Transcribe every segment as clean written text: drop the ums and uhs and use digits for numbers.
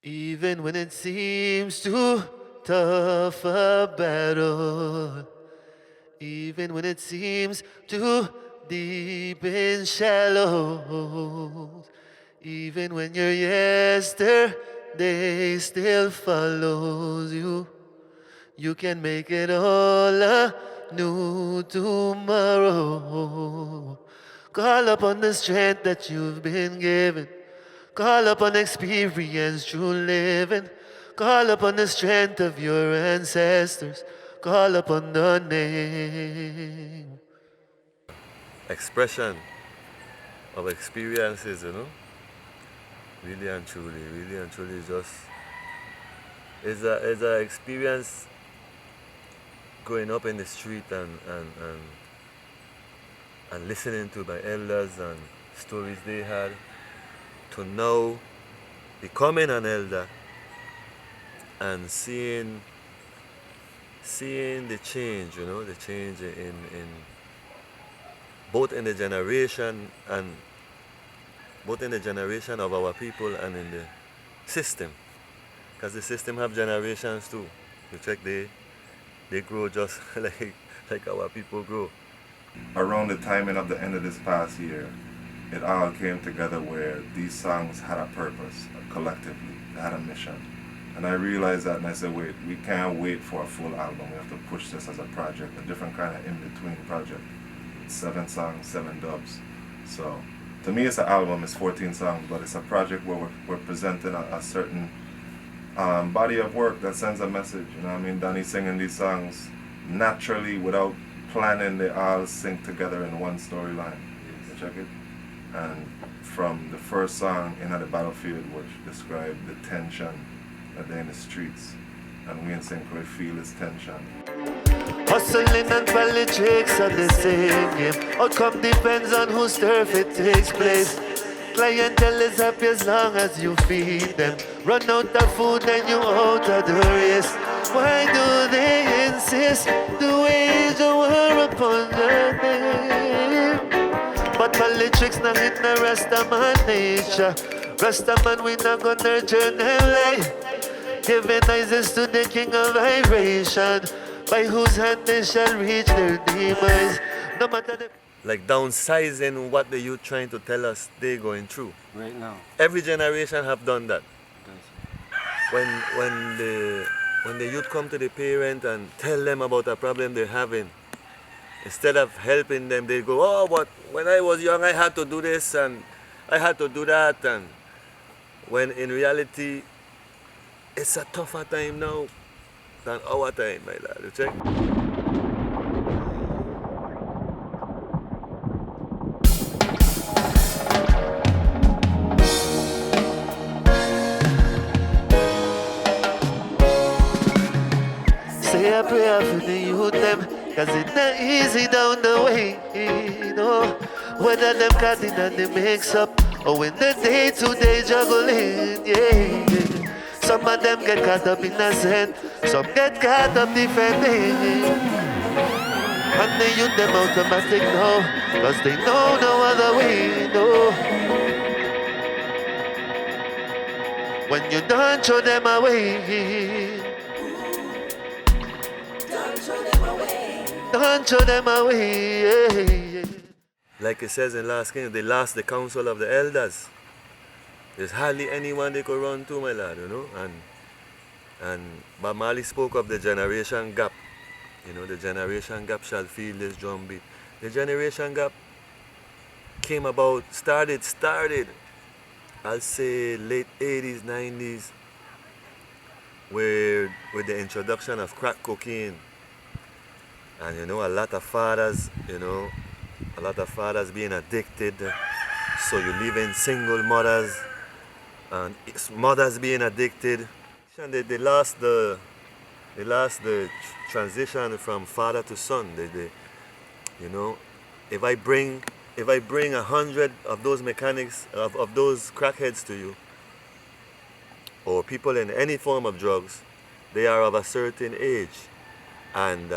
Even when it seems too tough a battle, even when it seems too deep and shallow, even when your yesterday still follows you, you can make it all a new tomorrow. Call upon the strength that you've been given. Call upon experience, true living. Call upon the strength of your ancestors. Call upon the name. Expression of experiences, really and truly just is a experience growing up in the street and listening to my elders and stories they had to now becoming an elder and seeing the change, the change in both in the generation and both in the generation of our people and in the system. Because the system have generations too. You check they grow just like our people grow. Around the timing of the end of this past year, it all came together where these songs had a purpose, collectively. They had a mission. And I realized that and I said, wait, we can't wait for a full album. We have to push this as a project, a different kind of in-between project. It's 7 songs, 7 dubs. So to me it's an album, it's 14 songs, but it's a project where we're presenting a certain body of work that sends a message. You know what I mean? Danny singing these songs naturally without planning, they all sync together in one storyline. You check it? And from the first song, In the Battlefield, which described the tension that they're in the streets, and we in St. Croix feel this tension. Hustling and politics are the same game. Outcome depends on whose turf it takes place. Clientele is happy as long as you feed them. Run out of food and you out of the race. Why do they insist to wage a war upon the name? But politics not in the Rastaman nature. Rastaman we not gonna nurture them like giving noises to the king of vibration, by whose hand they shall reach their demise. No matter the Like downsizing what the youth trying to tell us they're going through. Right now. Every generation have done that. When the youth come to the parent and tell them about a problem they're having, instead of helping them, they go, oh, but when I was young I had to do this and I had to do that, and when in reality it's a tougher time now than our time, my lad. You check? say a prayer for the youth them, cause it's not easy down the way, you know. Whether them caught in the mix up or in the day-to-day juggling, yeah. Some of them get caught up in the sin, some get caught up defending. And they use them automatic now, cause they know no other way, no. When you don't throw them away, don't throw them away, yeah. Like it says in Last King, they lost the counsel of the elders. There's hardly anyone they could run to, my lad, you know. And Bob Marley spoke of the generation gap. You know, the generation gap shall feel this drum beat. The generation gap came about, started, I'll say late 80s, 90s, with the introduction of crack cocaine. And you know, a lot of fathers being addicted. So you live in single mothers, and mothers being addicted. And they lost the transition from father to son. You know, if I bring 100 of those mechanics, of those crackheads to you, or people in any form of drugs, they are of a certain age, and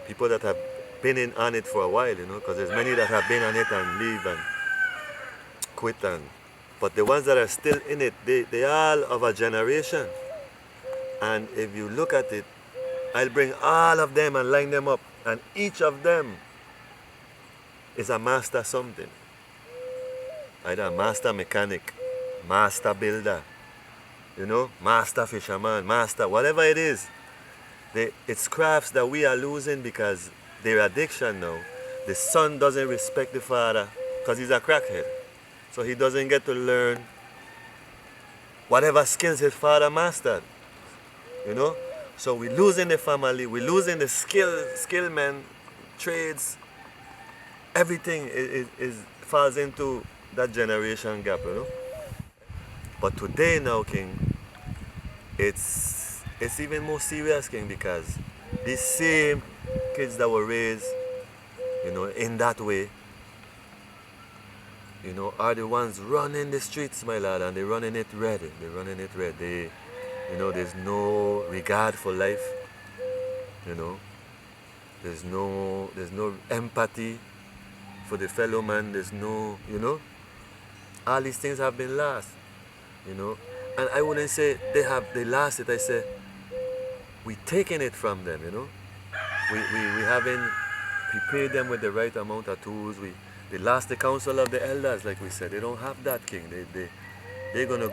people that have been on it for a while, you know, because there's many that have been on it and leave and quit and But the ones that are still in it, they all of a generation. And if you look at it, I'll bring all of them and line them up. And each of them is a master something. Either a master mechanic, master builder, master fisherman, master, whatever it is. It's crafts that we are losing because they're addiction now. The son doesn't respect the father because he's a crackhead. So he doesn't get to learn whatever skills his father mastered. So we're losing the family, we're losing the skill men, trades. Everything falls into that generation gap, But today now, King, it's even more serious, King, because these same kids that were raised, in that way, are the ones running the streets, my lad, and they're running it red. They're running it red. There's no regard for life. There's no empathy for the fellow man. There's no, all these things have been lost, And I wouldn't say they lost it. I say we taking it from them, We haven't prepared them with the right amount of tools. They lost the counsel of the elders, like we said. They don't have that, King. They're gonna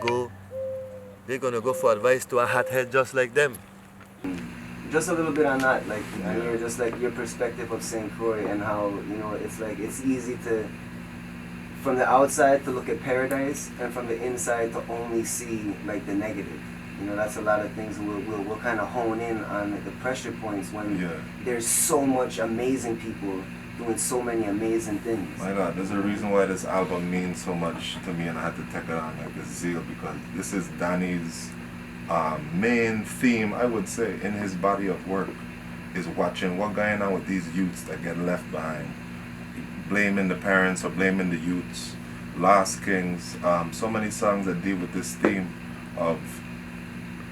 go for advice to a hothead just like them. Just a little bit on that, just like your perspective of St. Croix and how, it's easy to, from the outside to look at paradise and from the inside to only see like the negative. That's a lot of things we'll kind of hone in on the pressure points when there's so much amazing people doing so many amazing things. My God, there's a reason why this album means so much to me, and I had to take it on like this zeal, because this is Danny's main theme, I would say, in his body of work, is watching what's going on with these youths that get left behind, blaming the parents or blaming the youths, Lost Kings, so many songs that deal with this theme of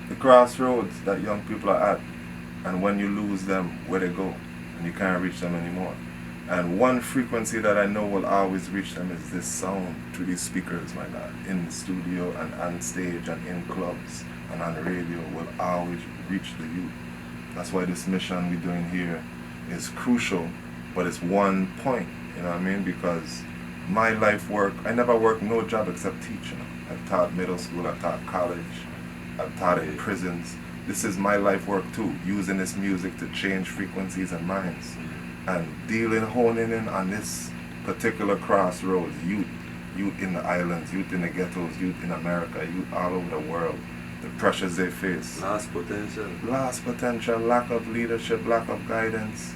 the crossroads that young people are at, and when you lose them, where they go, and you can't reach them anymore. And one frequency that I know will always reach them is this sound through these speakers, my God, in the studio and on stage and in clubs and on the radio will always reach the youth. That's why this mission we're doing here is crucial, but it's one point, because my life work, I never worked no job except teaching. I've taught middle school, I've taught college, I've taught in prisons. This is my life work too, using this music to change frequencies and minds. And honing in on this particular crossroads, youth in the islands, youth in the ghettos, youth in America, youth all over the world, the pressures they face. Lost potential, lack of leadership, lack of guidance,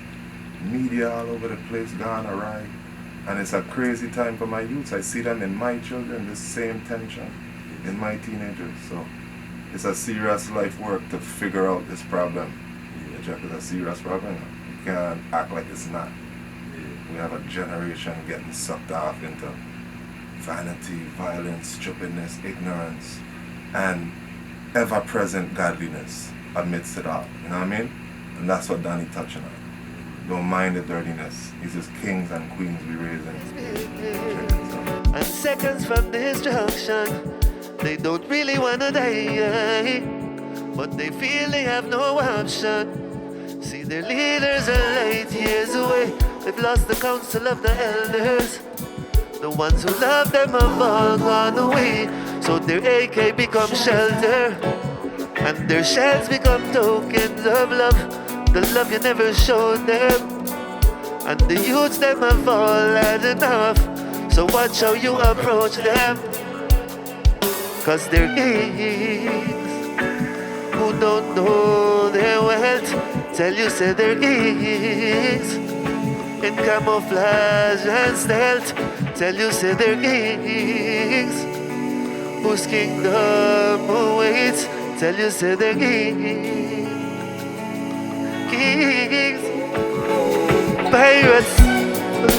media all over the place gone awry. And it's a crazy time for my youths. I see them in my children, the same tension in my teenagers. So it's a serious life work to figure out this problem. It's a serious problem. You can't act like it's not. We have a generation getting sucked off into vanity, violence, stupidness, ignorance, and ever-present godliness amidst it all. You know what I mean? And that's what Danny touching on. Don't mind the dirtiness. He's just kings and queens we raising. And seconds from destruction, they don't really wanna die, but they feel they have no option. See, their leaders are light years away. They've lost the counsel of the elders. The ones who love them have all gone away. So their AK becomes shelter, and their shells become tokens of love. The love you never showed them. And the youths them have all had enough. So watch how you approach them, 'cause they're kings who don't know their wealth. Tell you say they're kings in camouflage and stealth. Tell you say they're kings whose kingdom awaits. Tell you say they're kings. Pirates,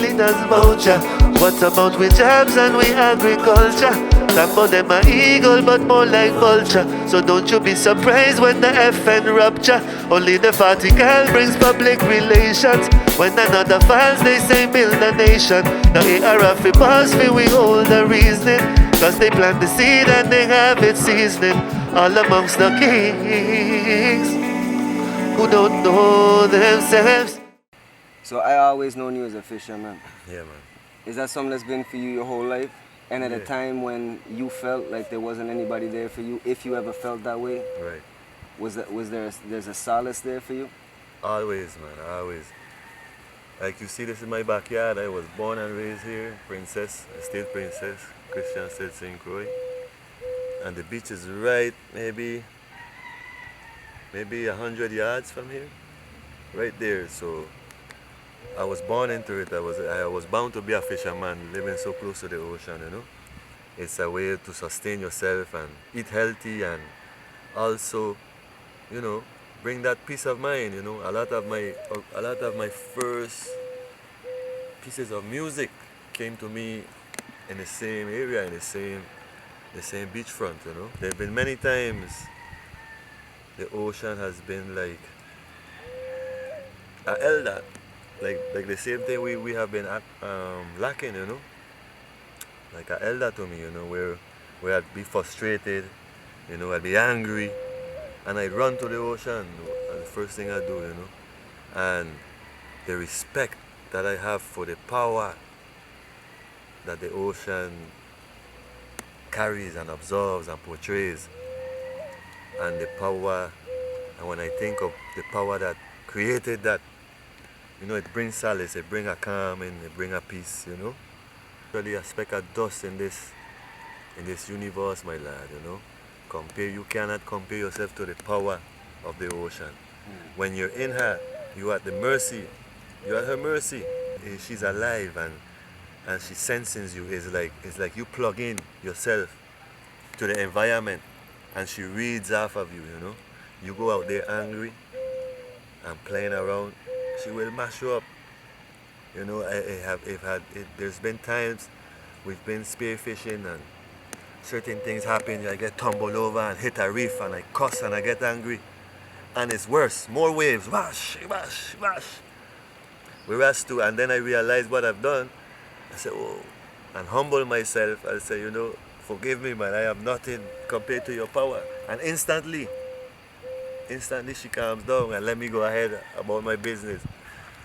leaders voucher. What about we jobs and we agriculture? Talk about them a eagle but more like vulture. So don't you be surprised when the FN rupture. Only the Vatican brings public relations. When another files they say build a nation. Now ARF pass me we hold the reasoning. Cause they plant the seed and they have it seasoning all amongst the kings who don't know themselves. So I always known you as a fisherman. Yeah, man. Is that something that's been for you your whole life? And at a Yeah. time when you felt like there wasn't anybody there for you, if you ever felt that way, Right. there's a solace there for you? Always, man, always. Like you see this in my backyard, I was born and raised here, Princess, State Princess, Christian State St. Croix. And the beach is right, maybe 100 yards from here, right there. So I was born into it. I was bound to be a fisherman, living so close to the ocean, you know. It's a way to sustain yourself and eat healthy and also, you know, bring that peace of mind, you know. A lot of my first pieces of music came to me in the same area, in the same beachfront, you know. There have been many times the ocean has been like an elder, like the same thing we have been lacking, you know. Like an elder to me, you know, where I'd be frustrated, you know, I'd be angry, and I'd run to the ocean, and the first thing I do, you know. And the respect that I have for the power that the ocean carries and absorbs and portrays, and the power, and when I think of the power that created that, you know, it brings solace, it brings a calm, and it brings a peace, you know. Really a speck of dust in this universe, my lad, you know. You cannot compare yourself to the power of the ocean. When you're in her, you're at her mercy. She's alive and she senses you. It's like you plug in yourself to the environment and she reads off of you, you know. You go out there angry and playing around, she will mash you up. You know, there's been times we've been spearfishing and certain things happen. I get tumbled over and hit a reef and I cuss and I get angry. And it's worse, more waves, wash. And then I realize what I've done. I say, oh, and humble myself. I say, you know, forgive me, man, I have nothing compared to your power. And instantly she calms down and let me go ahead about my business.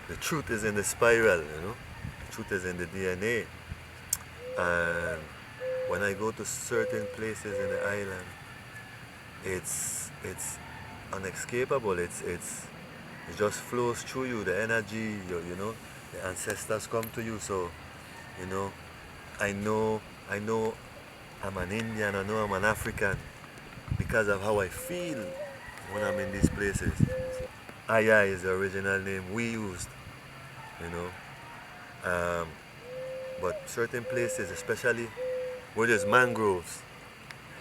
The truth is in the spiral, you know. The truth is in the DNA. And when I go to certain places in the island, it's unescapable. It just flows through you. The energy, you know, the ancestors come to you. So, you know I'm an Indian. I know I'm an African because of how I feel when I'm in these places. Aya is the original name we used, you know. But certain places, especially where there's mangroves,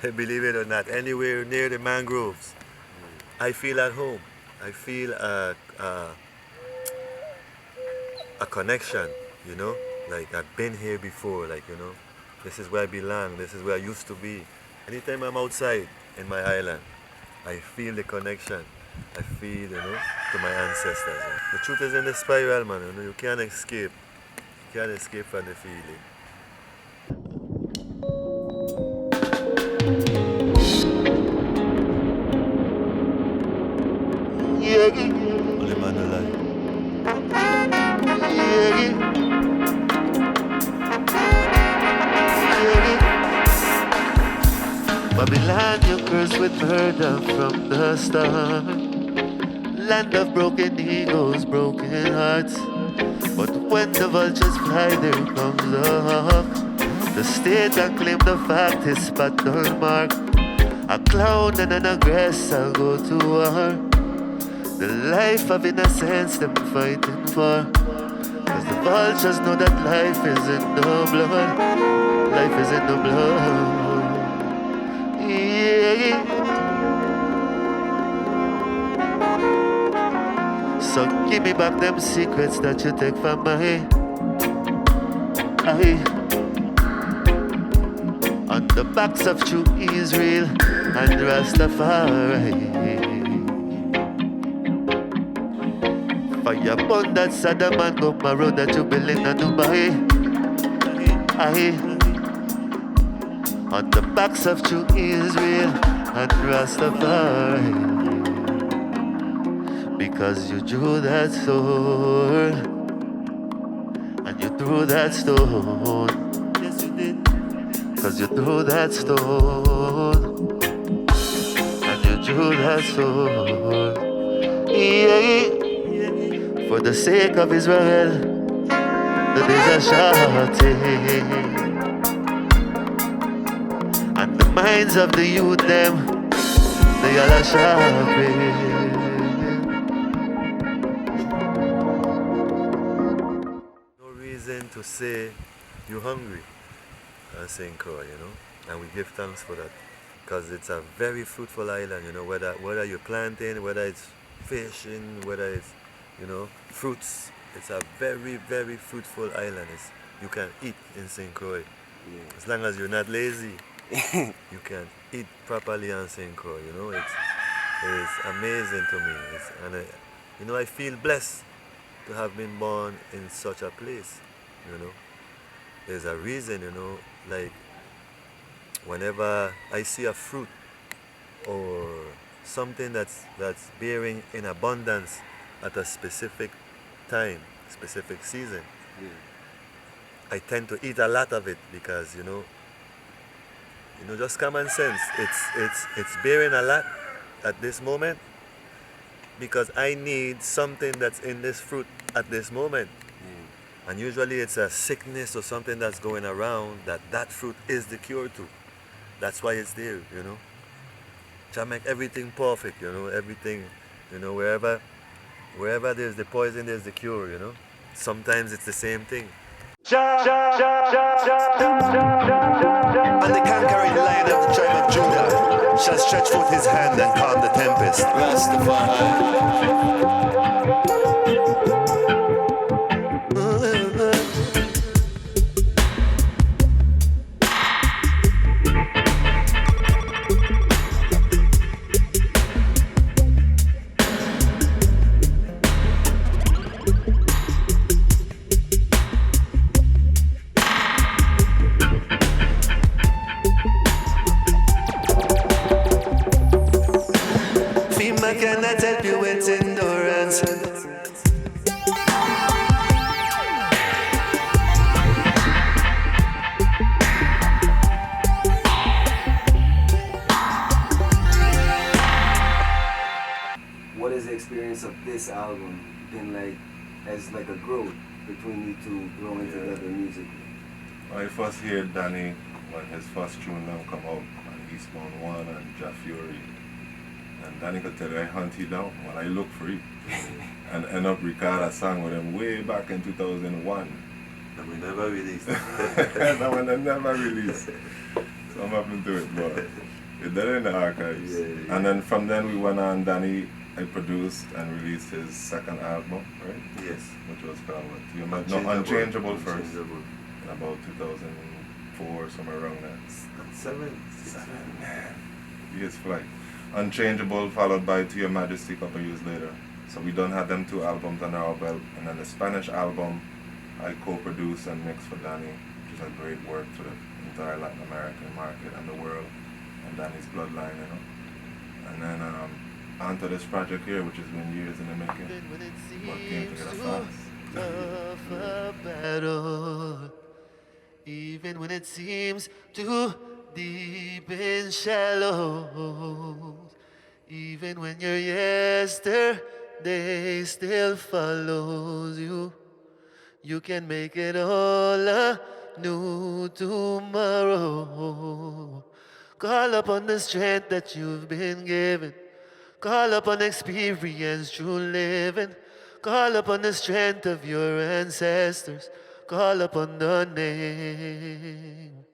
believe it or not, anywhere near the mangroves, I feel at home. I feel a connection, you know. Like I've been here before, like, you know, this is where I belong, this is where I used to be. Anytime I'm outside in my island, I feel the connection. I feel, you know, to my ancestors. The truth is in the spiral, man. You know, you can't escape. You can't escape from the feeling. Only man alive. Babylon, you cursed with murder from the start. Land of broken egos, broken hearts. But when the vultures fly, there comes the hawk. The state can claim the fact is spot unmarked. A clown and an aggressor go to war. The life of innocence them fighting for. Cause the vultures know that life is in the blood. Life is in the blood. Yeah. So give me back them secrets that you take from me. On the backs of true Israel and Rastafari. Fire burn that Saddam and Gomorrah that you building in Dubai. on the backs of true Israel and Rastafari. Because you drew that sword and you threw that stone. Yes, you did. Cause you threw that stone and you drew that sword. Yeah. For the sake of Israel, the days are shorting. And the minds of the youth, them, they all are sharpened. No reason to say you're hungry, St. Croix, and we give thanks for that. Because it's a very fruitful island, whether you're planting, whether it's fishing, whether it's, fruits. It's a very, very fruitful island. You can eat in St. Croix. Yeah. As long as you're not lazy, you can eat properly on St. Croix, It's amazing to me. I feel blessed to have been born in such a place, There's a reason, like whenever I see a fruit or something that's bearing in abundance at a specific time, specific season, I tend to eat a lot of it because just common sense. It's bearing a lot at this moment because I need something that's in this fruit at this moment. And usually it's a sickness or something that's going around that fruit is the cure to. That's why it's there, Try to make everything perfect, everything, wherever there's the poison, there's the cure, Sometimes it's the same thing. And the conquering lion of the tribe of Judah shall stretch forth his hand and calm the tempest. FEMA cannot help you with endurance. What is the experience of this album been like as like a growth between you two growing together musically? I first heard Danny when his first tune now come out on Eastbound 1 and Ja Fury. And Danny could tell you I hunt you down when I look for you. And end up record a song with him way back in 2001. And we never released it. That one I never released. So I'm happening to it, but it's there in the archives. Yeah. And then from then we went on, Danny I produced and released his second album, right? Yes. Which was called Unchangeable first. Unchangeable. In about 2004, somewhere around there. Seven. Man. Years fly. Unchangeable followed by To Your Majesty a couple years later. So we done had them two albums under our belt. And then the Spanish album I co-produced and mixed for Danny, which is a great work to the entire Latin American market and the world and Danny's bloodline, And then onto this project here, which has been years in the making, but came together fast. Of a battle, even when it seems too deep and shallow, even when your yesterday still follows you, you can make it all a new tomorrow. Call upon the strength that you've been given. Call upon experience, true living. Call upon the strength of your ancestors. Call upon the name